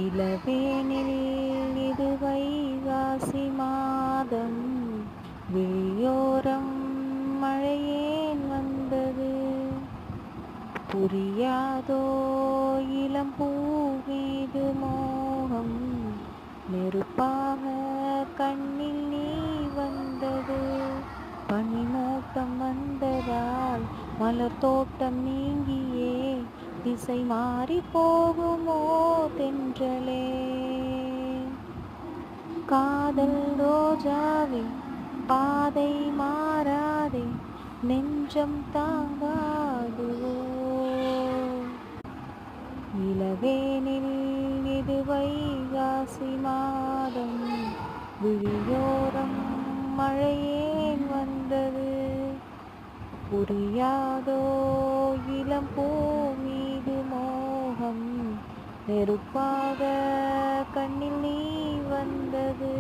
இளவேனில் இது வைகாசி மாதம், விழியோரம் மழையேன் வந்தது. புரியாதோ இளம்பூ மீது மோகம், நெருப்பாக கண்ணில் நீ வந்தது. பனிமூட்டம் வந்ததால் மலர் தோட்டம் நீங்கியே திசை மாறி போகுமோ தென்றலே. காதல் ரோஜாவே பாதை மாறாதே, நெஞ்சம் தாங்காதுவோ. இளவேனில் இது வைகாசி மாதம், விழியோரம் மழையேன் வந்தது. புரியாதோ இளம்பூ மீது மோகம், நெருப்பாக கண்ணில் நீ வந்தது.